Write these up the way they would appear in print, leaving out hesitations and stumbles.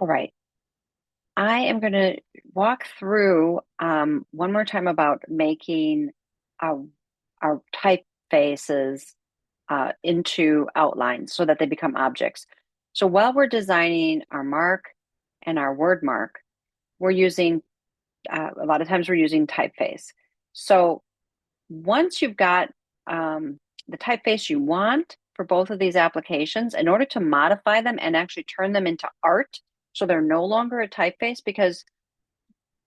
All right. I am going to walk through one more time about making our, our typefaces into outlines so that they become objects. So while we're designing our mark and our word mark, we're using, a lot of times we're using typeface. So once you've got the typeface you want for both of these applications, in order to modify them and actually turn them into art, so they're no longer a typeface, because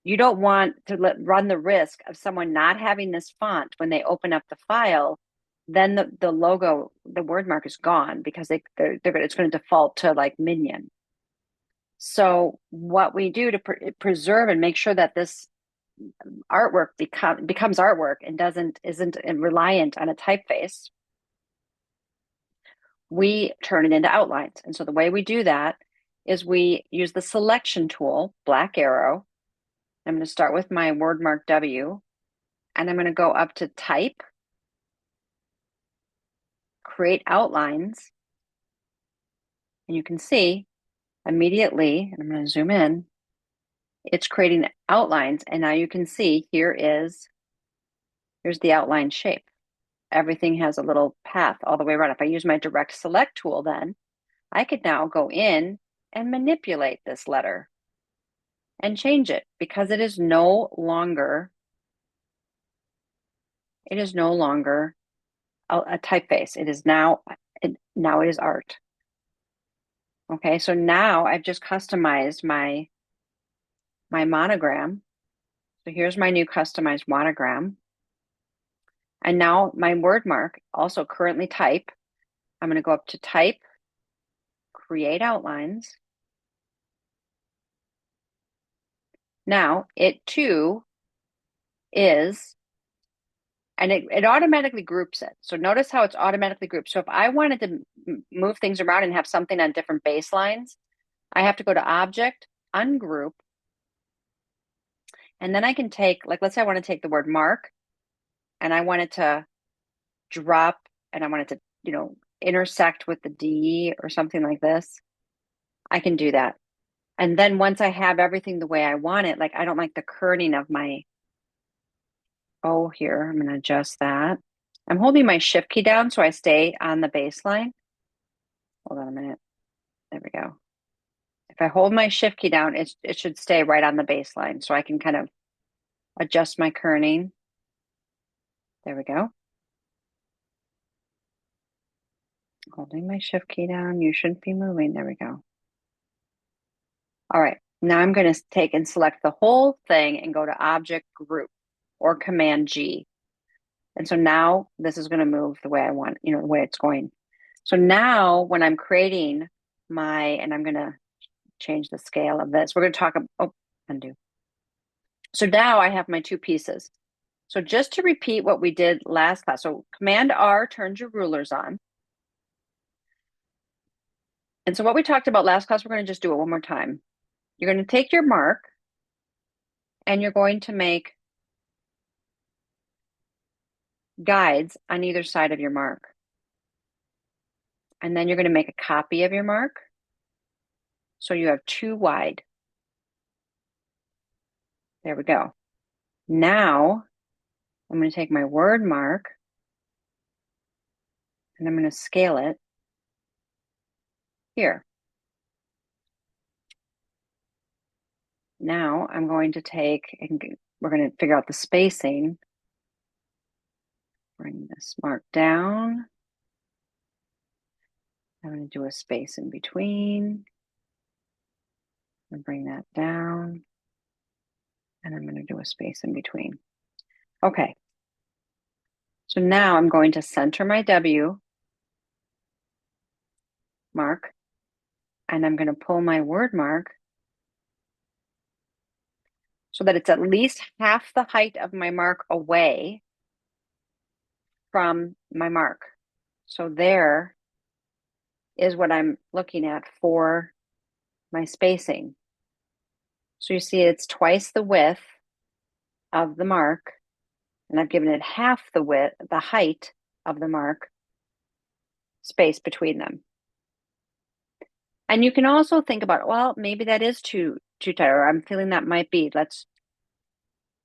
you don't want to run the risk of someone not having this font when they open up the file. Then the logo, the word mark is gone because it's going to default to like Minion. So what we do to preserve and make sure that this artwork becomes artwork and isn't reliant on a typeface, we turn it into outlines. And so the way we do that is we use the selection tool, black arrow. I'm going to start with my word mark W, and I'm going to go up to type, create outlines, and you can see immediately, and I'm going to zoom in, it's creating outlines. And now you can see here's the outline shape. Everything has a little path all the way around. If I use my direct select tool, then I could now go in and manipulate this letter and change it because it is no longer a typeface. Now it is art. Okay, so now I've just customized my monogram. So here's my new customized monogram. And now my word mark, also currently type. I'm going to go up to type, create outlines. Now it too is, and it automatically groups it. So notice how it's automatically grouped. So if I wanted to move things around and have something on different baselines, I have to go to object, ungroup, and then I can take, like, let's say I want to take the word mark and I want it to drop and I want it to, intersect with the D or something like this. I can do that. And then once I have everything the way I want it, like I don't like the kerning of my O here. I'm going to adjust that. I'm holding my shift key down so I stay on the baseline. Hold on a minute. There we go. If I hold my shift key down, it should stay right on the baseline so I can kind of adjust my kerning. There we go. Holding my shift key down. You shouldn't be moving. There we go. All right. Now I'm going to take and select the whole thing and go to Object Group or Command G. And so now this is going to move the way I want, the way it's going. So now when I'm creating and I'm going to change the scale of this, we're going to talk about, undo. So now I have my two pieces. So just to repeat what we did last class, so Command R turns your rulers on. And so what we talked about last class, we're going to just do it one more time. You're going to take your mark and you're going to make guides on either side of your mark. And then you're going to make a copy of your mark. So you have two wide. There we go. Now I'm going to take my word mark and I'm going to scale it here. Now I'm going to take, and we're going to figure out the spacing. Bring this mark down. I'm going to do a space in between. And bring that down. And I'm going to do a space in between. Okay. So now I'm going to center my W mark. And I'm going to pull my word mark so that it's at least half the height of my mark away from my mark. So there is what I'm looking at for my spacing. So you see it's twice the width of the mark, and I've given it half the height of the mark, space between them. And you can also think about, well, maybe that is too tight, or I'm feeling that might be.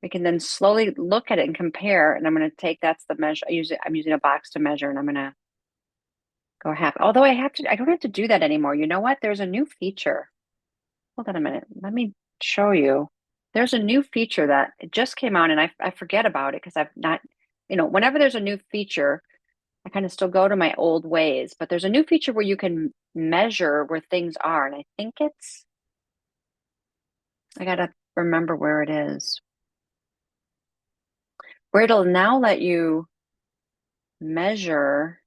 We can then slowly look at it and compare. And I'm going to take, that's the measure. I'm using a box to measure, and I'm going to go half. Although I don't have to do that anymore. You know what? There's a new feature. Hold on a minute. Let me show you. There's a new feature that it just came out, and I forget about it because I've not, whenever there's a new feature, I kind of still go to my old ways. But there's a new feature where you can measure where things are. And I think I got to remember where it is, where it'll now let you measure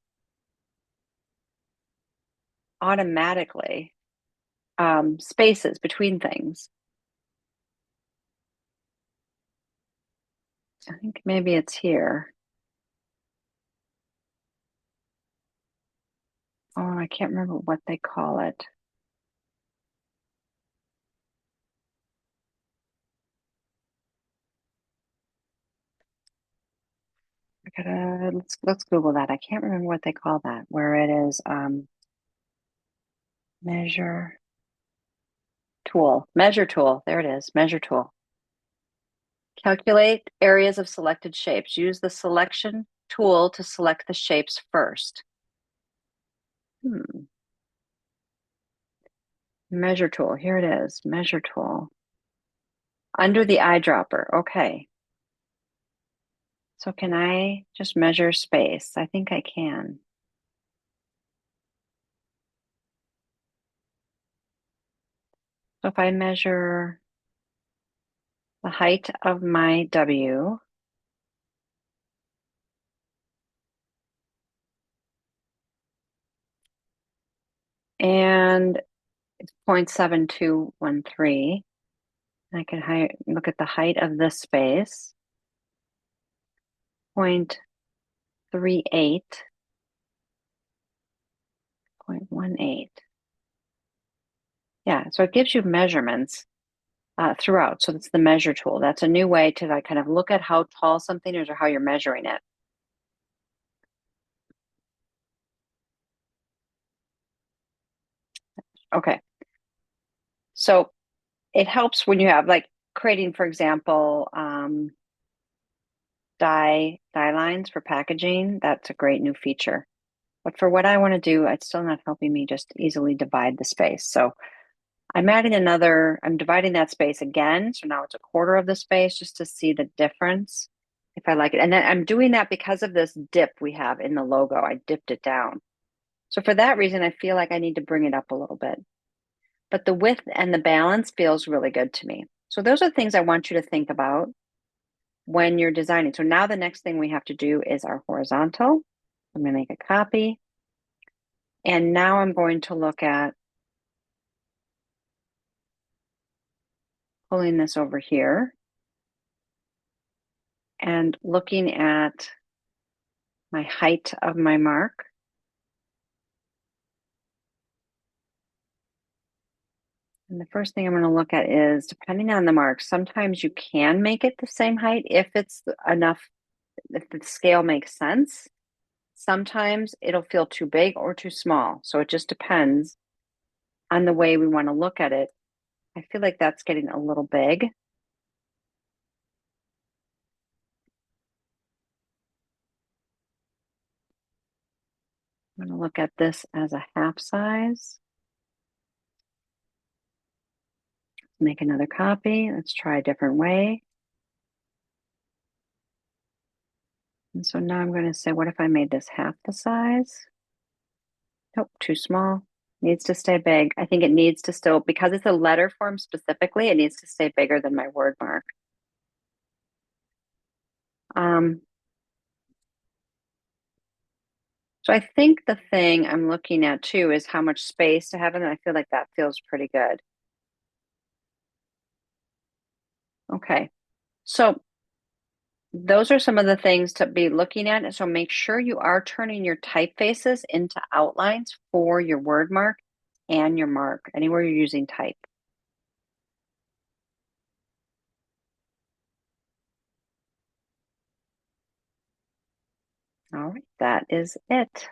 automatically spaces between things. I think maybe it's here. Oh, I can't remember what they call it. Let's Google that. I can't remember what they call that, where it is measure measure tool. There it is, measure tool. Calculate areas of selected shapes. Use the selection tool to select the shapes first. Measure tool. Here it is, measure tool. Under the eyedropper. Okay. So can I just measure space? I think I can. So if I measure the height of my W, and it's 0.7213, I can look at the height of this space, 0.38, 0.18. Yeah, so it gives you measurements throughout. So it's the measure tool. That's a new way to like kind of look at how tall something is or how you're measuring it. Okay. So it helps when you have like creating, for example, die lines for packaging. That's a great new feature. But for what I want to do, it's still not helping me just easily divide the space. So I'm dividing that space again. So now it's a quarter of the space just to see the difference if I like it. And then I'm doing that because of this dip we have in the logo. I dipped it down. So for that reason, I feel like I need to bring it up a little bit. But the width and the balance feels really good to me. So those are things I want you to think about when you're designing. So now the next thing we have to do is our horizontal. I'm going to make a copy. And now I'm going to look at pulling this over here and looking at my height of my mark. And the first thing I'm going to look at is, depending on the mark, sometimes you can make it the same height if it's enough, if the scale makes sense. Sometimes it'll feel too big or too small. So it just depends on the way we want to look at it. I feel like that's getting a little big. I'm going to look at this as a half size. Make another copy. Let's try a different way. And so now I'm going to say, what if I made this half the size? Nope, too small. Needs to stay big. I think it needs to still, because it's a letter form specifically, it needs to stay bigger than my word mark. So I think the thing I'm looking at too is how much space to have in it. I feel like that feels pretty good. Okay. So those are some of the things to be looking at. So make sure you are turning your typefaces into outlines for your word mark and your mark, anywhere you're using type. All right, that is it.